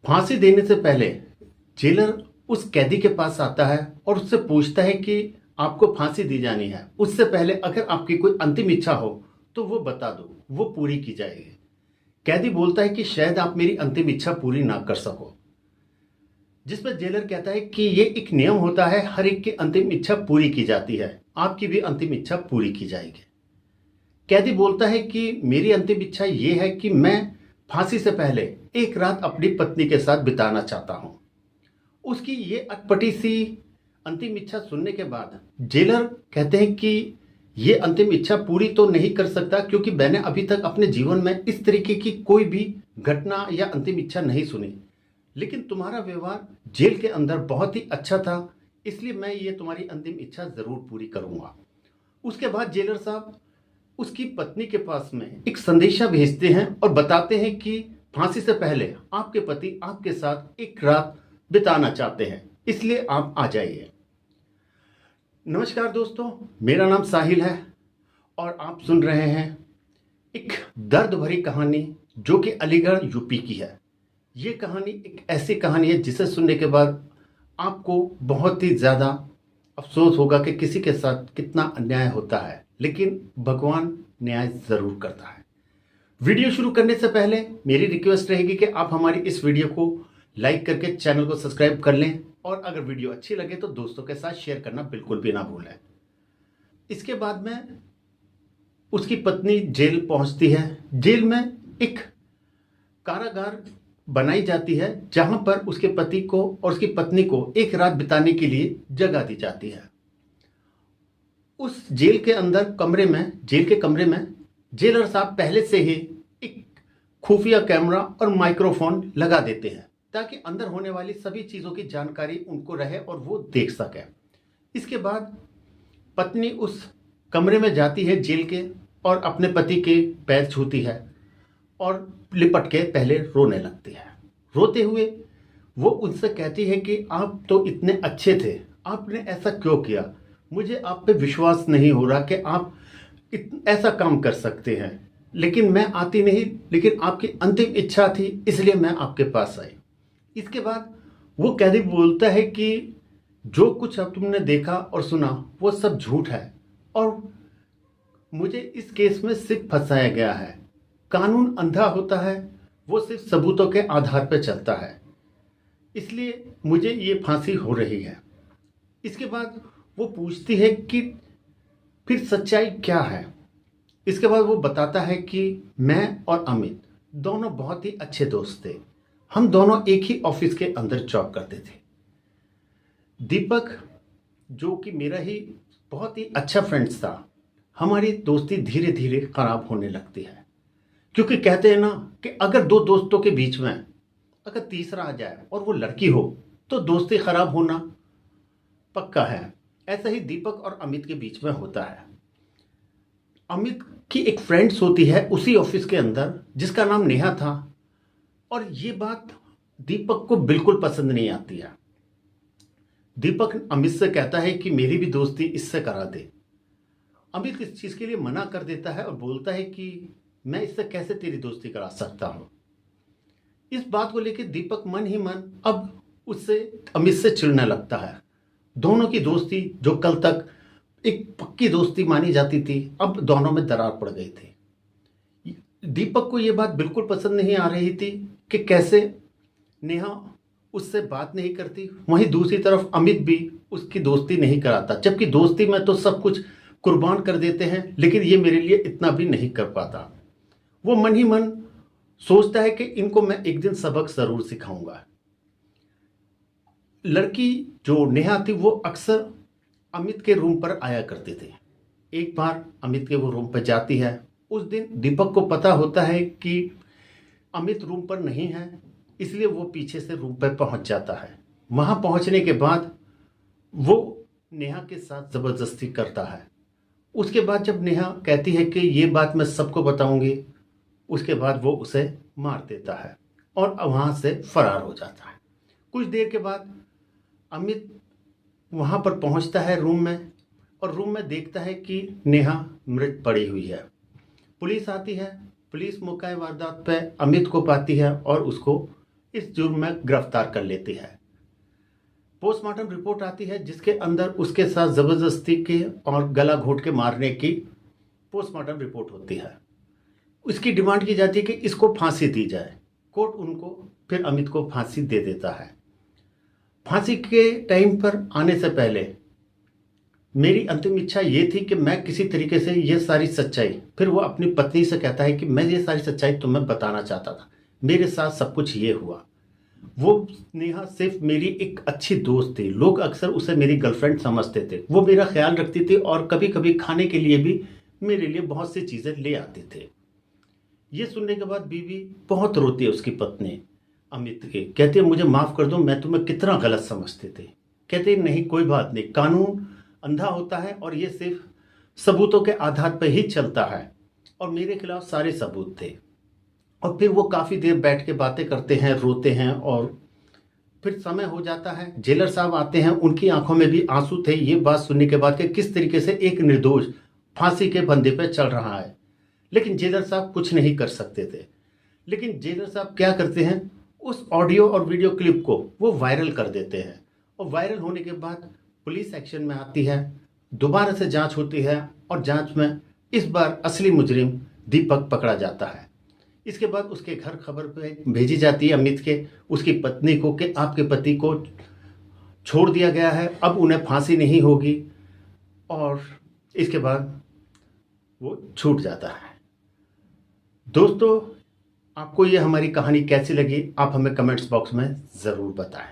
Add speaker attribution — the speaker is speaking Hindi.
Speaker 1: फांसी देने से पहले जेलर उस कैदी के पास आता है और उससे पूछता है कि आपको फांसी दी जानी है, उससे पहले अगर आपकी कोई अंतिम इच्छा हो तो वो बता दो, वो पूरी की जाएगी। कैदी बोलता है कि शायद आप मेरी अंतिम इच्छा पूरी ना कर सको, जिस पर जेलर कहता है कि ये एक नियम होता है, हर एक की अंतिम इच्छा पूरी की जाती है, आपकी भी अंतिम इच्छा पूरी की जाएगी। कैदी बोलता है कि मेरी अंतिम इच्छा ये है कि मैं फांसी से पहले एक रात अपनी पत्नी के साथ बिताना चाहता हूं। उसकी ये अटपटी सी अंतिम इच्छा सुनने के बाद जेलर कहते हैं कि ये अंतिम इच्छा पूरी तो नहीं कर सकता, क्योंकि मैंने अभी तक अपने जीवन में इस तरीके की कोई भी घटना या अंतिम इच्छा नहीं सुनी, लेकिन तुम्हारा व्यवहार जेल के अंदर बहुत ही अच्छा था, इसलिए मैं ये तुम्हारी अंतिम इच्छा जरूर पूरी करूंगा। उसके बाद जेलर साहब उसकी पत्नी के पास में एक संदेशा भेजते हैं और बताते हैं कि फांसी से पहले आपके पति आपके साथ एक रात बिताना चाहते हैं, इसलिए आप आ जाइए। नमस्कार दोस्तों, मेरा नाम साहिल है और आप सुन रहे हैं एक दर्द भरी कहानी जो कि अलीगढ़ यूपी की है। ये कहानी एक ऐसी कहानी है जिसे सुनने के बाद आपको बहुत ही ज़्यादा अफसोस होगा कि किसी के साथ कितना अन्याय होता है, लेकिन भगवान न्याय ज़रूर करता है। वीडियो शुरू करने से पहले मेरी रिक्वेस्ट रहेगी कि आप हमारी इस वीडियो को लाइक करके चैनल को सब्सक्राइब कर लें, और अगर वीडियो अच्छी लगे तो दोस्तों के साथ शेयर करना बिल्कुल भी ना भूलें। इसके बाद में उसकी पत्नी जेल पहुंचती है। जेल में एक कारागार बनाई जाती है जहां पर उसके पति को और उसकी पत्नी को एक रात बिताने के लिए जगह दी जाती है। उस जेल के अंदर जेल के कमरे में जेलर साहब पहले से ही एक खुफिया कैमरा और माइक्रोफोन लगा देते हैं ताकि अंदर होने वाली सभी चीज़ों की जानकारी उनको रहे और वो देख सके। इसके बाद पत्नी उस कमरे में जाती है जेल के और अपने पति के पैर छूती है और लिपट के पहले रोने लगती है। रोते हुए वो उनसे कहती है कि आप तो इतने अच्छे थे, आपने ऐसा क्यों किया? मुझे आप पे विश्वास नहीं हो रहा कि आप ऐसा काम कर सकते हैं, लेकिन मैं आती नहीं, लेकिन आपकी अंतिम इच्छा थी इसलिए मैं आपके पास आई। इसके बाद वो कैदी बोलता है कि जो कुछ अब तुमने देखा और सुना वो सब झूठ है और मुझे इस केस में सिर्फ फंसाया गया है। कानून अंधा होता है, वो सिर्फ सबूतों के आधार पर चलता है, इसलिए मुझे ये फांसी हो रही है। इसके बाद वो पूछती है कि फिर सच्चाई क्या है। इसके बाद वो बताता है कि मैं और अमित दोनों बहुत ही अच्छे दोस्त थे, हम दोनों एक ही ऑफिस के अंदर जॉब करते थे। दीपक जो कि मेरा ही बहुत ही अच्छा फ्रेंड्स था, हमारी दोस्ती धीरे धीरे खराब होने लगती है, क्योंकि कहते हैं ना कि अगर दो दोस्तों के बीच में अगर तीसरा आ जाए और वो लड़की हो तो दोस्ती खराब होना पक्का है। ऐसा ही दीपक और अमित के बीच में होता है। अमित की एक फ्रेंड्स होती है उसी ऑफिस के अंदर जिसका नाम नेहा था, और ये बात दीपक को बिल्कुल पसंद नहीं आती है। दीपक अमित से कहता है कि मेरी भी दोस्ती इससे करा दे। अमित इस चीज़ के लिए मना कर देता है और बोलता है कि मैं इससे कैसे तेरी दोस्ती करा सकता हूँ। इस बात को लेकर दीपक मन ही मन अब उससे अमित से चिढ़ने लगता है। दोनों की दोस्ती जो कल तक एक पक्की दोस्ती मानी जाती थी, अब दोनों में दरार पड़ गई थी। दीपक को यह बात बिल्कुल पसंद नहीं आ रही थी कि कैसे नेहा उससे बात नहीं करती, वहीं दूसरी तरफ अमित भी उसकी दोस्ती नहीं कराता, जबकि दोस्ती में तो सब कुछ कुर्बान कर देते हैं, लेकिन ये मेरे लिए इतना भी नहीं कर पाता। वो मन ही मन सोचता है कि इनको मैं एक दिन सबक जरूर सिखाऊंगा। लड़की जो नेहा थी वो अक्सर अमित के रूम पर आया करते थे। एक बार अमित के वो रूम पर जाती है। उस दिन दीपक को पता होता है कि अमित रूम पर नहीं है, इसलिए वो पीछे से रूम पर पहुंच जाता है। वहां पहुंचने के बाद वो नेहा के साथ ज़बरदस्ती करता है। उसके बाद जब नेहा कहती है कि ये बात मैं सबको बताऊंगी, उसके बाद वो उसे मार देता है और वहाँ से फरार हो जाता है। कुछ देर के बाद अमित वहाँ पर पहुँचता है रूम में, और रूम में देखता है कि नेहा मृत पड़ी हुई है। पुलिस आती है। पुलिस मौका वारदात पे अमित को पाती है और उसको इस जुर्म में गिरफ्तार कर लेती है। पोस्टमार्टम रिपोर्ट आती है जिसके अंदर उसके साथ जबरदस्ती के और गला घोट के मारने की पोस्टमार्टम रिपोर्ट होती है। इसकी डिमांड की जाती है कि इसको फांसी दी जाए। कोर्ट उनको फिर अमित को फांसी दे देता है। फांसी के टाइम पर आने से पहले मेरी अंतिम इच्छा ये थी कि मैं किसी तरीके से ये सारी सच्चाई, फिर वो अपनी पत्नी से कहता है कि मैं ये सारी सच्चाई तुम्हें बताना चाहता था, मेरे साथ सब कुछ ये हुआ। वो नेहा सिर्फ मेरी एक अच्छी दोस्त थी, लोग अक्सर उसे मेरी गर्लफ्रेंड समझते थे। वो मेरा ख्याल रखती थी और कभी कभी खाने के लिए भी मेरे लिए बहुत सी चीज़ें ले आते थे। ये सुनने के बाद बीवी बहुत रोती है उसकी पत्नी अमित के, कहती है मुझे माफ़ कर दो, मैं तुम्हें कितना गलत समझते थे। कहते नहीं कोई बात नहीं, कानून अंधा होता है और ये सिर्फ सबूतों के आधार पर ही चलता है, और मेरे खिलाफ सारे सबूत थे। और फिर वो काफ़ी देर बैठ के बातें करते हैं, रोते हैं, और फिर समय हो जाता है। जेलर साहब आते हैं, उनकी आंखों में भी आंसू थे ये बात सुनने के बाद कि किस तरीके से एक निर्दोष फांसी के फंदे पे चल रहा है। लेकिन जेलर साहब कुछ नहीं कर सकते थे। लेकिन जेलर साहब क्या करते हैं, उस ऑडियो और वीडियो क्लिप को वो वायरल कर देते हैं, और वायरल होने के बाद पुलिस एक्शन में आती है, दोबारा से जांच होती है, और जांच में इस बार असली मुजरिम दीपक पकड़ा जाता है। इसके बाद उसके घर खबर पे भेजी जाती है अमित के उसकी पत्नी को कि आपके पति को छोड़ दिया गया है, अब उन्हें फांसी नहीं होगी, और इसके बाद वो छूट जाता है। दोस्तों, आपको ये हमारी कहानी कैसी लगी आप हमें कमेंट्स बॉक्स में ज़रूर बताएं।